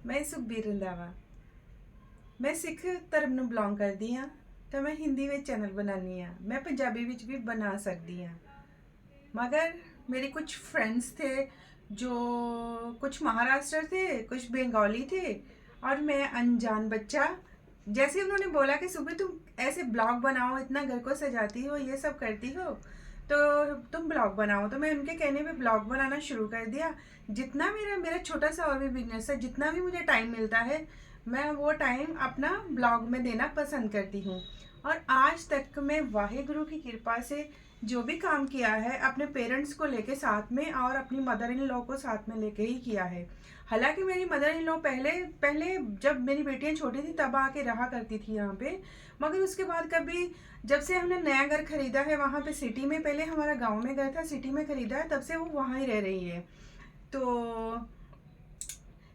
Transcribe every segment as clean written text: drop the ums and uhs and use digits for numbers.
मैं सुखबीर रंधावा। मैं सिख धर्म ਨੂੰ ਬਿਲੋਂਗ ਕਰਦੀ ਹਾਂ ਤਾਂ मैं हिंदी ਵਿੱਚ चैनल बनानी हाँ। मैं पंजाबी ਵਿੱਚ भी बना सकती हाँ, मगर मेरे कुछ फ्रेंड्स थे जो कुछ महाराष्ट्र थे, कुछ बंगाली थे, और मैं अनजान बच्चा। जैसे उन्होंने बोला कि सुबह तुम ऐसे ब्लॉग बनाओ, इतना घर को सजाती हो, ये सब करती हो, तो तुम ब्लॉग बनाओ। तो मैं उनके कहने पे ब्लॉग बनाना शुरू कर दिया। जितना मेरा मेरा छोटा सा और भी बिजनेस है, जितना भी मुझे टाइम मिलता है मैं वो टाइम अपना ब्लॉग में देना पसंद करती हूँ। और आज तक मैं वाहेगुरु की कृपा से जो भी काम किया है अपने पेरेंट्स को लेके साथ में और अपनी मदर इन लॉ को साथ में लेके ही किया है। हालांकि मेरी मदर इन लॉ पहले पहले जब मेरी बेटियां छोटी थी तब आके रहा करती थी यहाँ पे, मगर उसके बाद कभी जब से हमने नया घर खरीदा है वहाँ पे सिटी में, पहले हमारा गांव में घर था, सिटी में खरीदा है, तब से वो वहाँ ही रह रही है। तो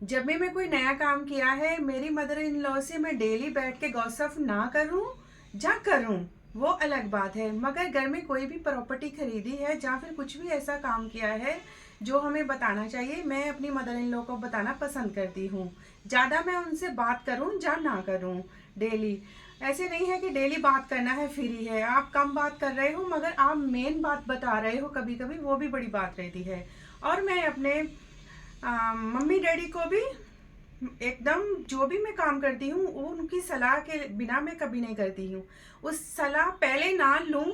जब भी मैं कोई नया काम किया है मेरी मदर इन लॉ से मैं डेली बैठ के गॉसिप ना करूं, जा करूं वो अलग बात है, मगर घर में कोई भी प्रॉपर्टी खरीदी है या फिर कुछ भी ऐसा काम किया है जो हमें बताना चाहिए, मैं अपनी मदर इन लॉ को बताना पसंद करती हूँ। ज़्यादा मैं उनसे बात करूँ या ना करूँ डेली, ऐसे नहीं है कि डेली बात करना है फ्री है, आप कम बात कर रहे हो मगर आप मेन बात बता रहे हो कभी कभी, वो भी बड़ी बात रहती है। और मैं अपने मम्मी डैडी को भी एकदम जो भी मैं काम करती हूँ वो उनकी सलाह के बिना मैं कभी नहीं करती हूँ। उस सलाह पहले ना लूँ,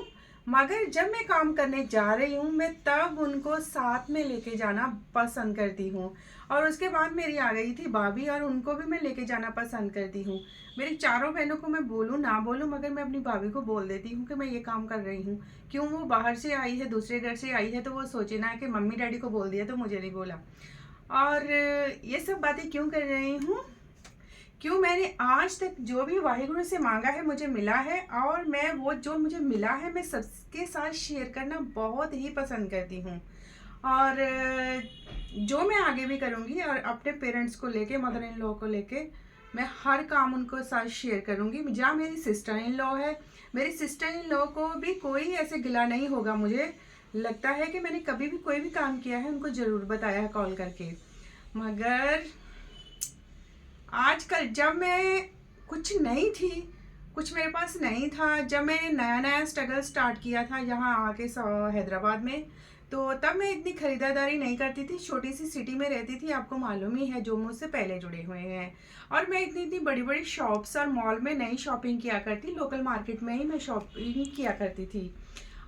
मगर जब मैं काम करने जा रही हूँ मैं तब उनको साथ में लेके जाना पसंद करती हूँ। और उसके बाद मेरी आ गई थी भाभी, और उनको भी मैं लेके जाना पसंद करती हूँ। मेरी चारों बहनों को मैं बोलूँ ना बोलूँ मगर मैं अपनी भाभी को बोल देती हूँ कि मैं ये काम कर रही हूँ। क्यों, वो बाहर से आई है, दूसरे घर से आई है, तो वो सोचे ना कि मम्मी डैडी को बोल दिया तो मुझे नहीं बोला। और ये सब बातें क्यों कर रही हूँ, क्यों मैंने आज तक जो भी वाहिगुरु से मांगा है मुझे मिला है, और मैं वो जो मुझे मिला है मैं सबके साथ शेयर करना बहुत ही पसंद करती हूँ। और जो मैं आगे भी करूँगी और अपने पेरेंट्स को लेके, मदर इन लॉ को लेके मैं हर काम उनको साथ शेयर करूँगी। जहाँ मेरी सिस्टर इन लॉ है, मेरी सिस्टर इन लॉ को भी कोई ऐसे गिला नहीं होगा। मुझे लगता है कि मैंने कभी भी कोई भी काम किया है उनको ज़रूर बताया है कॉल करके। मगर आजकल जब मैं कुछ नहीं थी, कुछ मेरे पास नहीं था, जब मैंने नया नया स्ट्रगल स्टार्ट किया था यहाँ आके हैदराबाद में, तो तब मैं इतनी खरीदारी नहीं करती थी, छोटी सी सिटी में रहती थी, आपको मालूम ही है जो मुझसे पहले जुड़े हुए हैं। और मैं इतनी इतनी बड़ी बड़ी शॉप्स और मॉल में नहीं शॉपिंग किया करती, लोकल मार्केट में ही मैं शॉपिंग किया करती थी।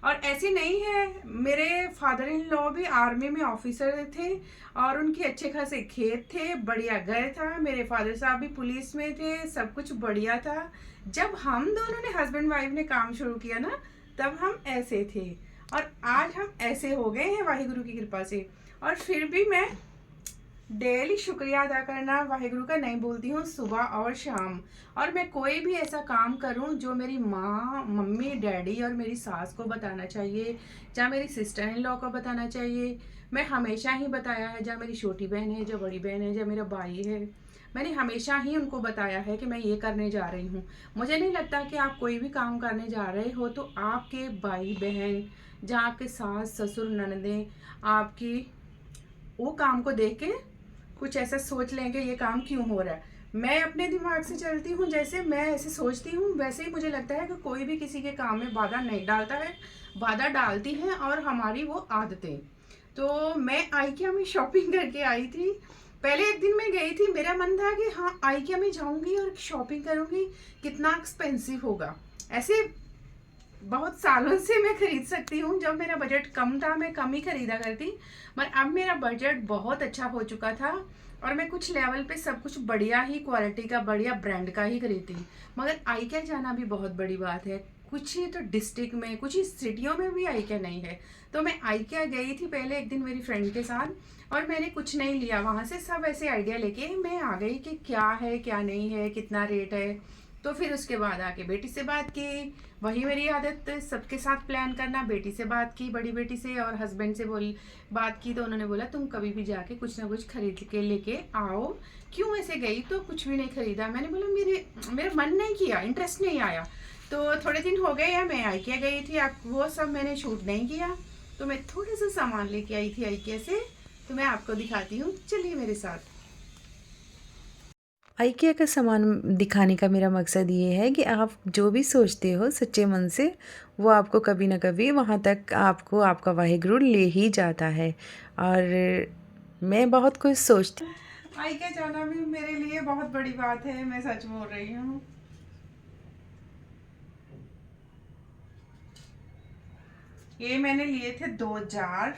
और ऐसी नहीं है, मेरे फादर इन लॉ भी आर्मी में ऑफिसर थे और उनके अच्छे खासे खेत थे, बढ़िया घर था, मेरे फादर साहब भी पुलिस में थे, सब कुछ बढ़िया था। जब हम दोनों ने हस्बैंड वाइफ ने काम शुरू किया ना, तब हम ऐसे थे और आज हम ऐसे हो गए हैं वाहिगुरु की कृपा से। और फिर भी मैं डेली शुक्रिया अदा करना वाहिगुरु का नहीं भूलती हूँ, सुबह और शाम। और मैं कोई भी ऐसा काम करूँ जो मेरी माँ, मम्मी, डैडी और मेरी सास को बताना चाहिए, या मेरी सिस्टर इन लॉ को बताना चाहिए, मैं हमेशा ही बताया है। जहाँ मेरी छोटी बहन है, जो बड़ी बहन है, जो मेरा भाई है, मैंने हमेशा ही उनको बताया है कि मैं ये करने जा रही हूँ। मुझे नहीं लगता कि आप कोई भी काम करने जा रहे हो तो आपके भाई बहन, जहाँ आपके सास ससुर ननदें आपकी वो काम को देख के कुछ ऐसा सोच लेंगे ये काम क्यों हो रहा है। मैं अपने दिमाग से चलती हूँ, जैसे मैं ऐसे सोचती हूँ वैसे ही मुझे लगता है कि कोई भी किसी के काम में बाधा नहीं डालता है, बाधा डालती है और हमारी वो आदतें। तो मैं आइकिया में शॉपिंग करके आई थी। पहले एक दिन मैं गई थी, मेरा मन था कि हाँ आइकिया में जाऊंगी और शॉपिंग करूंगी, कितना एक्सपेंसिव होगा। ऐसे बहुत सालों से मैं खरीद सकती हूँ, जब मेरा बजट कम था मैं कम ही खरीदा करती, पर अब मेरा बजट बहुत अच्छा हो चुका था और मैं कुछ लेवल पे सब कुछ बढ़िया ही क्वालिटी का, बढ़िया ब्रांड का ही खरीदती। मगर आइकिया जाना भी बहुत बड़ी बात है, कुछ ही तो डिस्ट्रिक्ट में, कुछ ही सिटियों में भी आइकिया नहीं है। तो मैं आइकिया गई थी पहले एक दिन मेरी फ्रेंड के साथ, और मैंने कुछ नहीं लिया वहाँ से, सब ऐसे आइडिया लेके मैं आ गई कि क्या है क्या नहीं है, कितना रेट है। तो फिर उसके बाद आके बेटी से बात की, वही मेरी आदत सबके साथ प्लान करना। बेटी से बात की, बड़ी बेटी से, और हस्बैंड से बोल बात की, तो उन्होंने बोला तुम कभी भी जाके कुछ ना कुछ खरीद के लेके आओ। क्यों ऐसे गई तो कुछ भी नहीं खरीदा। मैंने बोला मेरा मन नहीं किया, इंटरेस्ट नहीं आया। तो थोड़े दिन हो गए या मैं आइकिया गई थी, आप वो सब मैंने शूट नहीं किया, तो मैं थोड़ा सा सामान लेके आई थी आइकिया से, तो मैं आपको दिखाती हूँ, चलिए मेरे साथ। IKEA का सामान दिखाने का मेरा मकसद ये है कि आप जो भी सोचते हो सच्चे मन से, वो आपको कभी ना कभी वहाँ तक आपको आपका वाहिगुरु ले ही जाता है। और मैं बहुत कुछ सोचती। IKEA जाना भी मेरे लिए बहुत बड़ी बात है, मैं सच बोल रही हूँ। ये मैंने लिए थे 2 जार।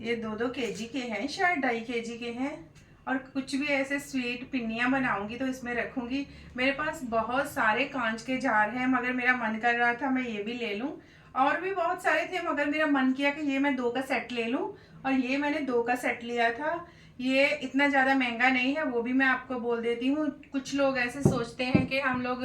ये 2-2 केजी के हैं, शायद 2.5 केजी के हैं। और कुछ भी ऐसे स्वीट पिन्नियाँ बनाऊंगी तो इसमें रखूंगी। मेरे पास बहुत सारे कांच के जार हैं, मगर मेरा मन कर रहा था मैं ये भी ले लूं। और भी बहुत सारे थे, मगर मेरा मन किया कि ये मैं 2 का सेट ले लूं। और ये मैंने 2 का सेट लिया था। ये इतना ज़्यादा महंगा नहीं है, वो भी मैं आपको बोल देती हूँ। कुछ लोग ऐसे सोचते हैं कि हम लोग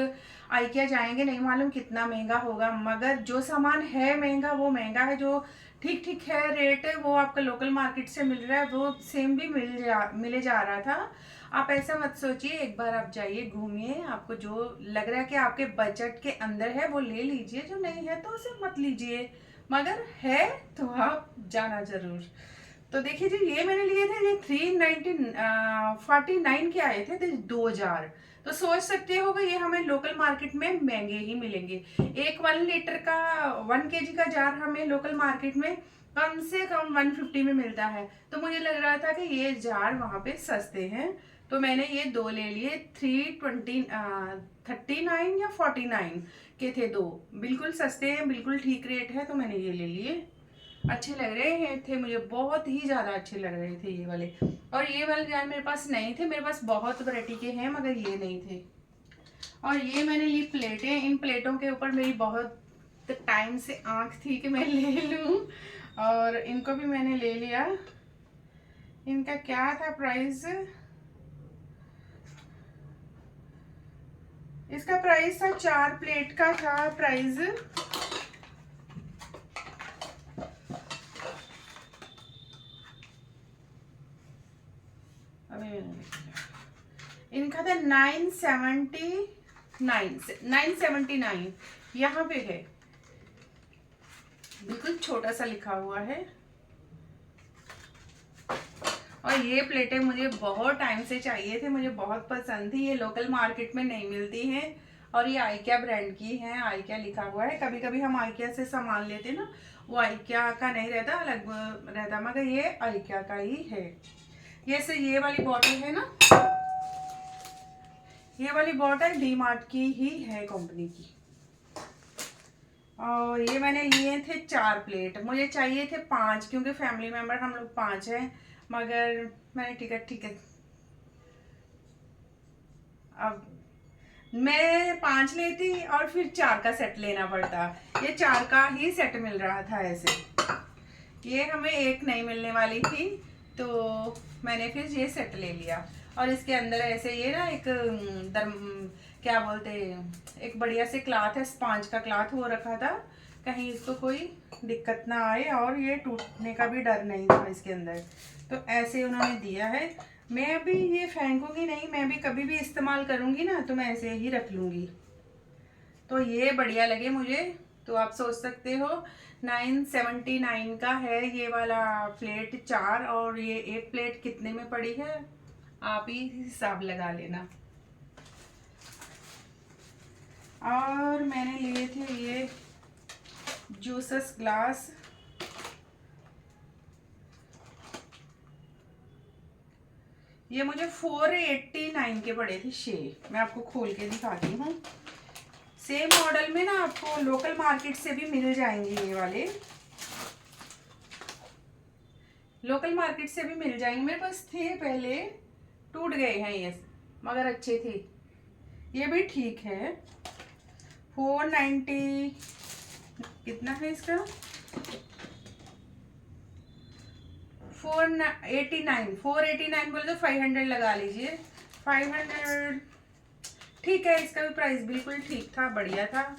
IKEA जाएंगे, नहीं मालूम कितना महंगा होगा, मगर जो सामान है महंगा वो महंगा है। जो ठीक ठीक है रेट है वो आपका लोकल मार्केट से मिल रहा है, वो सेम भी मिले जा रहा था। आप ऐसा मत सोचिए, एक बार आप जाइए घूमिए, आपको जो लग रहा है कि आपके बजट के अंदर है वो ले लीजिए, जो नहीं है तो उसे मत लीजिए, मगर है तो आप जाना जरूर। तो देखिए जी, ये मैंने लिए थे, ये 349 के आए थे 2 जार। तो सोच सकते हो कि ये हमें लोकल मार्केट में महंगे ही मिलेंगे। एक 1 लीटर का 1 केजी का जार हमें लोकल मार्केट में कम से कम 150 में मिलता है। तो मुझे लग रहा था कि ये जार वहाँ पे सस्ते हैं, तो मैंने ये 2 ले लिए। 39 या 49 के थे 2। बिल्कुल सस्ते हैं, बिल्कुल ठीक रेट है, तो मैंने ये ले लिए। अच्छे लग रहे हैं थे मुझे, बहुत ही ज़्यादा अच्छे लग रहे थे ये वाले। और ये वाले जार मेरे पास नहीं थे, मेरे पास बहुत वैरायटी के हैं मगर ये नहीं थे। और ये मैंने ली प्लेटें, इन प्लेटों के ऊपर मेरी बहुत टाइम से आंख थी कि मैं ले लूं, और इनको भी मैंने ले लिया। इनका क्या था प्राइस? इसका प्राइस था 4 प्लेट का था प्राइस। अभी इनका था 979 यहाँ पे है, बिल्कुल छोटा सा लिखा हुआ है। और ये प्लेटें मुझे बहुत टाइम से चाहिए थे, मुझे बहुत पसंद थी। ये लोकल मार्केट में नहीं मिलती हैं, और ये IKEA ब्रांड की है, IKEA लिखा हुआ है। कभी कभी हम IKEA से सामान लेते ना, वो IKEA का नहीं रहता, अलग रहता, मगर ये IKEA का ही है। जैसे ये वाली बॉटल है ना, ये वाली बॉटल D-Mart की ही है, कंपनी की। और ये मैंने लिए थे 4 प्लेट, मुझे चाहिए थे 5, क्योंकि फैमिली मेंबर हम लोग 5 हैं। मगर मैंने ठीक है, अब मैं 5 लेती और फिर 4 का सेट लेना पड़ता। ये 4 का ही सेट मिल रहा था ऐसे, ये हमें एक नहीं मिलने वाली थी, तो मैंने फिर ये सेट ले लिया। और इसके अंदर ऐसे ये ना एक क्या बोलते हैं, एक बढ़िया से क्लॉथ है, स्पॉन्ज का क्लॉथ हो रखा था, कहीं इसको कोई दिक्कत ना आए, और ये टूटने का भी डर नहीं था इसके अंदर। तो ऐसे उन्होंने दिया है। मैं अभी ये फेंकूंगी नहीं, मैं भी कभी भी इस्तेमाल करूंगी ना तो मैं ऐसे ही रख लूंगी। तो ये बढ़िया लगे मुझे। तो आप सोच सकते हो 979 का है ये वाला प्लेट 4, और ये एक प्लेट कितने में पड़ी है आप ही हिसाब लगा लेना। और मैंने लिए थे ये जूसस ग्लास, ये मुझे 489 के पड़े थे 6। मैं आपको खोल के दिखाती हूँ। सेम मॉडल में ना आपको लोकल मार्केट से भी मिल जाएंगे, ये वाले लोकल मार्केट से भी मिल जाएंगे। मेरे पास थे पहले, टूट गए हैं ये, मगर अच्छे थे। ये भी ठीक है। 490 कितना है इसका, 489 बोले तो 500 लगा लीजिए, 500 ठीक है। इसका भी प्राइस बिल्कुल ठीक था, बढ़िया था।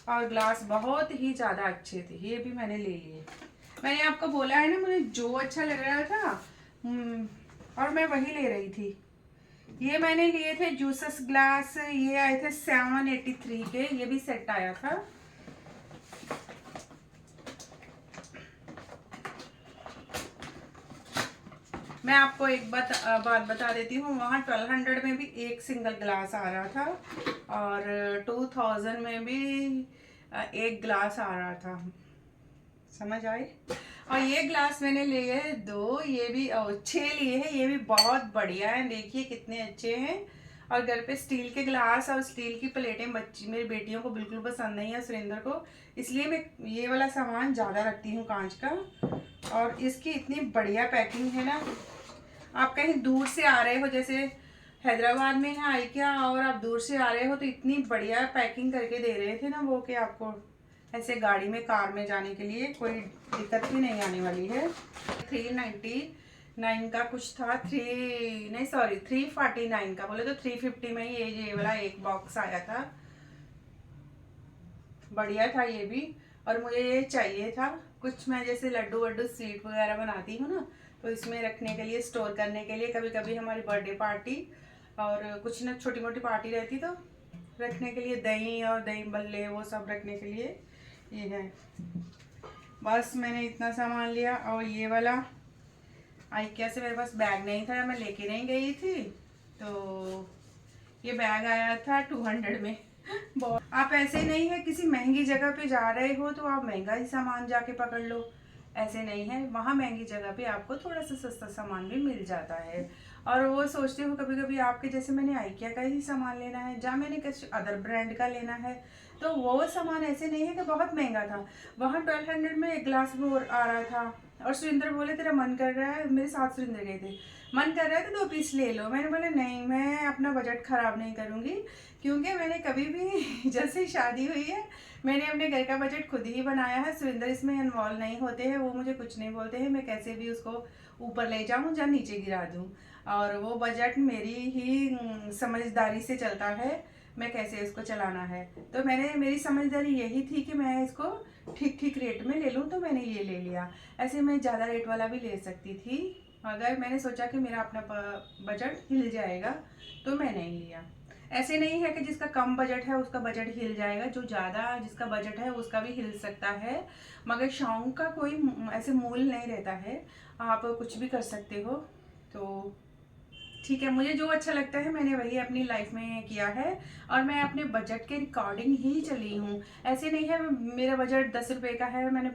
और ग्लास बहुत ही ज़्यादा अच्छे थे, ये भी मैंने ले लिए। मैंने आपको बोला है ना, मुझे जो अच्छा लग रहा था और मैं वही ले रही थी। ये मैंने लिए थे जूसस ग्लास, ये आए थे 783 के, ये भी सेट आया था। मैं आपको एक बात बता देती हूँ, वहाँ 1200 में भी एक सिंगल ग्लास आ रहा था और 2000 में भी एक ग्लास आ रहा था, समझ आए। और ये ग्लास मैंने लिए है 2, ये भी 6 लिए हैं, ये भी बहुत बढ़िया है, देखिए कितने अच्छे हैं। और घर पे स्टील के ग्लास और स्टील की प्लेटें मेरी बेटियों को बिल्कुल पसंद नहीं है, सुरेंद्र को, इसलिए मैं ये वाला सामान ज़्यादा रखती हूँ कांच का। और इसकी इतनी बढ़िया पैकिंग है ना, आप कहीं दूर से आ रहे हो, जैसे हैदराबाद में है आइकिया, और आप दूर से आ रहे हो तो इतनी बढ़िया पैकिंग करके दे रहे थे ना वो, कि आपको ऐसे गाड़ी में कार में जाने के लिए कोई दिक्कत भी नहीं आने वाली है। 399 का कुछ था, 349 का, बोले तो 350 में ही ये वाला एक बॉक्स आया था, बढ़िया था ये भी। और मुझे ये चाहिए था कुछ, मैं जैसे लड्डू वड्डू स्वीट वगैरह बनाती हूँ ना, तो इसमें रखने के लिए, स्टोर करने के लिए, कभी कभी हमारी बर्थडे पार्टी और कुछ ना छोटी मोटी पार्टी रहती तो रखने के लिए, दही और दही बल्ले वो सब रखने के लिए ये है। बस मैंने इतना सामान लिया। और ये वाला आइकिया से मेरे पास बैग नहीं था, मैं लेके नहीं गई थी, तो ये बैग आया था 200 में। बहुत, आप ऐसे नहीं है किसी महंगी जगह पे जा रहे हो तो आप महंगा ही सामान जाके पकड़ लो, ऐसे नहीं है, वहाँ महंगी जगह पे आपको थोड़ा सा सस्ता सामान भी मिल जाता है। और वो सोचते हो कभी कभी आपके, जैसे मैंने आइकिया का ही सामान लेना है, जहाँ मैंने किसी अदर ब्रांड का लेना है, तो वो सामान ऐसे नहीं है कि बहुत महंगा था, वहाँ 1200 में एक ग्लास वो आ रहा था। और सुरेंद्र बोले तेरा मन कर रहा है, मेरे साथ सुरेंद्र गए थे, मन कर रहा है तो 2 पीस ले लो। मैंने बोला नहीं, मैं अपना बजट ख़राब नहीं करूँगी, क्योंकि मैंने कभी भी जैसे ही शादी हुई है मैंने अपने घर का बजट खुद ही बनाया है, सुरेंद्र इसमें इन्वॉल्व नहीं होते हैं, वो मुझे कुछ नहीं बोलते हैं, मैं कैसे भी उसको ऊपर ले जाऊँ या नीचे गिरा दूँ, और वो बजट मेरी ही समझदारी से चलता है, मैं कैसे इसको चलाना है। तो मेरी समझदारी यही थी कि मैं इसको ठीक ठीक रेट में ले लूँ, तो मैंने ये ले लिया। ऐसे मैं ज़्यादा रेट वाला भी ले सकती थी, मगर मैंने सोचा कि मेरा अपना बजट हिल जाएगा, तो मैं नहीं लिया। ऐसे नहीं है कि जिसका कम बजट है उसका बजट हिल जाएगा, जो ज़्यादा जिसका बजट है उसका भी हिल सकता है, मगर शौक का कोई ऐसे मूल नहीं रहता है, आप कुछ भी कर सकते हो। तो ठीक है, मुझे जो अच्छा लगता है मैंने वही अपनी लाइफ में किया है, और मैं अपने बजट के रिकॉर्डिंग ही चली हूँ। ऐसे नहीं है मेरा बजट 10 रुपये का है, मैंने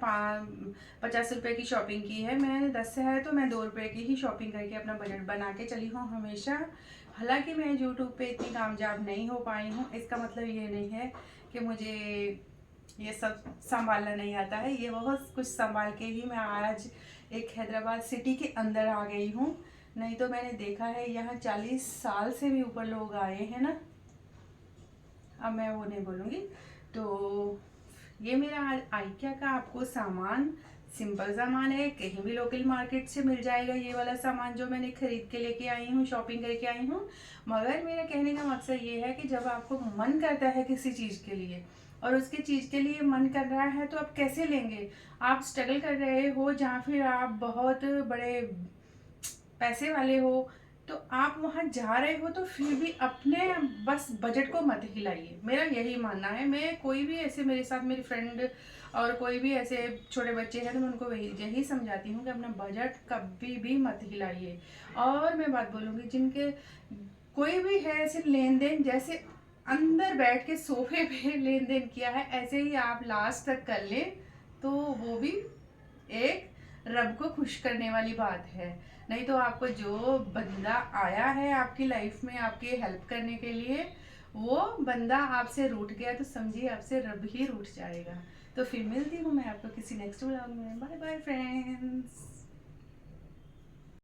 50 रुपये की शॉपिंग की है, मैंने 10 से है तो मैं 2 रुपये की ही शॉपिंग करके अपना बजट बना के चली हूँ हमेशा। हालांकि मैं यूट्यूब पे इतनी कामयाब नहीं हो पाई हूँ, इसका मतलब ये नहीं है कि मुझे ये सब संभालना नहीं आता है, ये बहुत कुछ संभाल के ही मैं आज एक हैदराबाद सिटी के अंदर आ गई हूँ। नहीं तो मैंने देखा है यहाँ 40 साल से भी ऊपर लोग आए हैं ना, अब मैं वो नहीं बोलूँगी। तो ये मेरा आइकिया का आपको सामान, सिंपल सामान है, कहीं भी लोकल मार्केट से मिल जाएगा ये वाला सामान जो मैंने खरीद के लेके आई हूँ, शॉपिंग करके आई हूँ। मगर मेरा कहने का मकसद ये है कि जब आपको मन करता है किसी चीज़ के लिए, और उसकी चीज़ के लिए मन कर रहा है, तो आप कैसे लेंगे? आप स्ट्रगल कर रहे हो, जहाँ फिर आप बहुत बड़े पैसे वाले हो, तो आप वहाँ जा रहे हो, तो फिर भी अपने बस बजट को मत हिलाइए, मेरा यही मानना है। मैं कोई भी ऐसे, मेरे साथ मेरी फ्रेंड और कोई भी ऐसे छोटे बच्चे हैं तो मैं उनको वही यही समझाती हूँ कि अपना बजट कभी भी मत हिलाइए। और मैं बात बोलूँगी, जिनके कोई भी है ऐसे लेन देन, जैसे अंदर बैठ के सोफे पे लेन देन किया है, ऐसे ही आप लास्ट तक कर लें, तो वो भी एक रब को खुश करने वाली बात है। नहीं तो आपको जो बंदा आया है आपकी लाइफ में आपकी हेल्प करने के लिए, वो बंदा आपसे रूठ गया तो समझिए आपसे रब ही रूठ जाएगा। तो फिर मिलती हूँ मैं आपको किसी नेक्स्ट व्लॉग में। Bye bye friends.